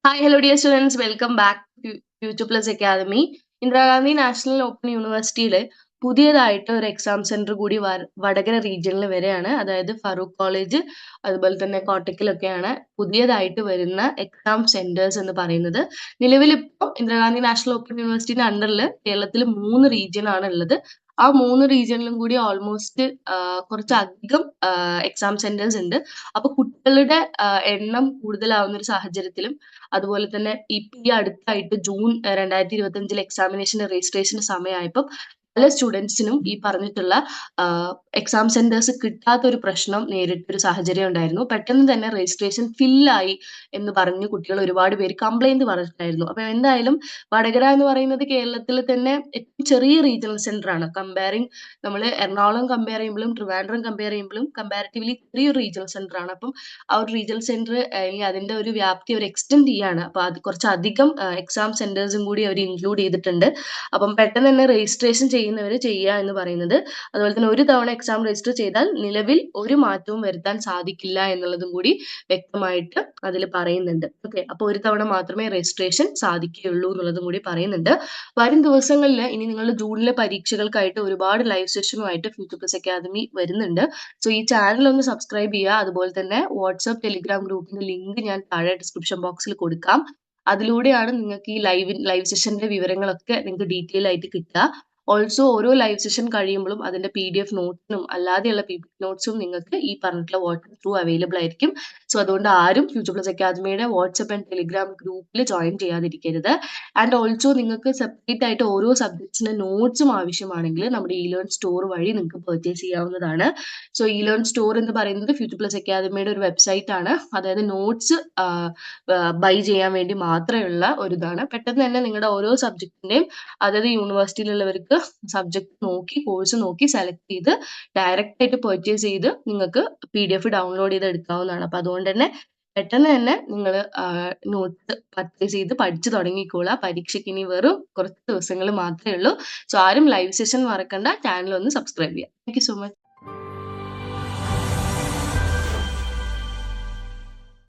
Hi, hello dear students. Welcome back to Future Plus Academy. Indira Gandhi national open യൂണിവേഴ്സിറ്റിയില് പുതിയതായിട്ട് ഒരു exam centre കൂടി വടകര റീജിയണിൽ വരെയാണ്. അതായത് ഫറൂഖ് കോളേജ് അതുപോലെ തന്നെ കോട്ടക്കലൊക്കെയാണ് പുതിയതായിട്ട് വരുന്ന എക്സാം സെന്റേഴ്സ് എന്ന് പറയുന്നത്. നിലവിലിപ്പോൾ ഇന്ദിരാഗാന്ധി നാഷണൽ ഓപ്പൺ യൂണിവേഴ്സിറ്റിയുടെ അണ്ടറിൽ കേരളത്തിൽ 3 റീജിയൻ ആണ് ഉള്ളത്. ആ 3 റീജിയണിലും കൂടി ഓൾമോസ്റ്റ് കുറച്ചധികം എക്സാം സെന്റേഴ്സ് ഉണ്ട്. അപ്പൊ കുട്ടികളുടെ എണ്ണം കൂടുതലാവുന്ന ഒരു സാഹചര്യത്തിലും അതുപോലെ തന്നെ ഇപ്പൊ ഈ അടുത്തായിട്ട് ജൂൺ 2025 എക്സാമിനേഷന്റെ രജിസ്ട്രേഷന്റെ സമയമായപ്പോൾ പല സ്റ്റുഡൻസിനും ഈ പറഞ്ഞിട്ടുള്ള എക്സാം സെന്റേഴ്സ് കിട്ടാത്ത ഒരു പ്രശ്നം നേരിട്ടൊരു സാഹചര്യം ഉണ്ടായിരുന്നു. പെട്ടെന്ന് തന്നെ രജിസ്ട്രേഷൻ ഫില്ലായി എന്ന് പറഞ്ഞ് കുട്ടികൾ ഒരുപാട് പേര് കംപ്ലൈന്റ് പറഞ്ഞിട്ടുണ്ടായിരുന്നു. അപ്പൊ എന്തായാലും വടകര എന്ന് പറയുന്നത് കേരളത്തിൽ തന്നെ ഏറ്റവും ചെറിയ റീജിയണൽ സെന്റർ ആണ്. നമ്മൾ എറണാകുളം കമ്പയർ ചെയ്യുമ്പോഴും ട്രിവാൻഡ്രം കമ്പയർ ചെയ്യുമ്പോഴും കമ്പാരിറ്റീവ്ലി ചെറിയൊരു റീജിയണൽ സെന്റർ ആണ്. അപ്പം ആ ഒരു റീജിയണൽ സെന്റർ അതിന്റെ ഒരു വ്യാപ്തി അവർ എക്സ്റ്റെൻഡ് ചെയ്യാണ്. അപ്പൊ അത് കുറച്ചധികം എക്സാം സെന്റേഴ്സും കൂടി അവർ ഇൻക്ലൂഡ് ചെയ്തിട്ടുണ്ട്. അപ്പം പെട്ടെന്ന് തന്നെ രജിസ്ട്രേഷൻ ചെയ്യുന്നവർ ചെയ്യുക എന്ന് പറയുന്നത്. അതുപോലെ തന്നെ ഒരു തവണ എക്സാം രജിസ്റ്റർ ചെയ്താൽ നിലവിൽ ഒരു മാറ്റവും വരുത്താൻ സാധിക്കില്ല എന്നുള്ളതും കൂടി വ്യക്തമായിട്ട് അതിൽ പറയുന്നുണ്ട്. ഓക്കെ, അപ്പൊ ഒരു തവണ മാത്രമേ രജിസ്ട്രേഷൻ സാധിക്കുകയുള്ളൂ എന്നുള്ളതും കൂടി പറയുന്നുണ്ട്. വരും ദിവസങ്ങളിൽ ഇനി നിങ്ങളുടെ ജൂണിലെ പരീക്ഷകൾക്കായിട്ട് ഒരുപാട് ലൈവ് സെഷനുമായിട്ട് ഫ്യൂച്ചർ പ്ലസ് അക്കാദമി വരുന്നുണ്ട്. സോ ഈ ചാനൽ ഒന്ന് സബ്സ്ക്രൈബ് ചെയ്യുക. അതുപോലെ തന്നെ വാട്സ്ആപ്പ് ടെലിഗ്രാം ഗ്രൂപ്പിന്റെ ലിങ്ക് ഞാൻ താഴെ ഡിസ്ക്രിപ്ഷൻ ബോക്സിൽ കൊടുക്കാം. അതിലൂടെയാണ് നിങ്ങൾക്ക് ഈ ലൈവ് സെഷന്റെ വിവരങ്ങളൊക്കെ നിങ്ങൾക്ക് ഡീറ്റെയിൽ ആയിട്ട് കിട്ടുക. ഓൾസോ ഓരോ ലൈവ് സെഷൻ കഴിയുമ്പോഴും അതിന്റെ PDF നോട്ട്സും അല്ലാതെയുള്ള PPT നോട്ട്സും നിങ്ങൾക്ക് ഈ പറഞ്ഞിട്ടുള്ള വാട്സ്ആപ്പ് ത്രൂ അവൈലബിൾ ആയിരിക്കും. സോ അതുകൊണ്ട് ആരും ഫ്യൂച്ചർ പ്ലസ് അക്കാദമിയുടെ വാട്സ്ആപ്പ് ആൻഡ് ടെലിഗ്രാം ഗ്രൂപ്പിൽ ജോയിൻ ചെയ്യാതിരിക്കരുത്. ആൻഡ് ഓൾസോ നിങ്ങൾക്ക് സെപ്പറേറ്റ് ആയിട്ട് ഓരോ സബ്ജക്ട്സിന്റെ നോട്ട്സും ആവശ്യമാണെങ്കിൽ നമ്മുടെ ഇ ലേൺ സ്റ്റോർ വഴി നിങ്ങൾക്ക് പർച്ചേസ് ചെയ്യാവുന്നതാണ്. സോ ഇ ലേൺ സ്റ്റോർ എന്ന് പറയുന്നത് ഫ്യൂച്ചർ പ്ലസ് അക്കാദമിയുടെ ഒരു വെബ്സൈറ്റ് ആണ്. അതായത് നോട്ട്സ് ബൈ ചെയ്യാൻ വേണ്ടി മാത്രമുള്ള ഒരു ഇതാണ്. പെട്ടെന്ന് തന്നെ നിങ്ങളുടെ ഓരോ സബ്ജക്റ്റിന്റെയും അതായത് യൂണിവേഴ്സിറ്റിയിലുള്ളവർക്ക് സബ്ജക്ട് നോക്കി കോഴ്സ് നോക്കി സെലക്ട് ചെയ്ത് ഡയറക്റ്റ് ആയിട്ട് പർച്ചേസ് ചെയ്ത് നിങ്ങൾക്ക് PDF ഡൗൺലോഡ് ചെയ്ത് എടുക്കാവുന്നതാണ്. അപ്പൊ അതുകൊണ്ട് തന്നെ പെട്ടെന്ന് തന്നെ നിങ്ങൾ നോട്ട്സ് പർച്ചേസ് ചെയ്ത് പഠിച്ചു തുടങ്ങിക്കോളുക. പരീക്ഷയ്ക്ക് ഇനി വെറും കുറച്ച് ദിവസങ്ങൾ മാത്രമേ ഉള്ളൂ. സോ ആരും ലൈവ് സെഷൻ മറക്കണ്ട. ചാനൽ ഒന്ന് സബ്സ്ക്രൈബ് ചെയ്യുക. Thank you so much.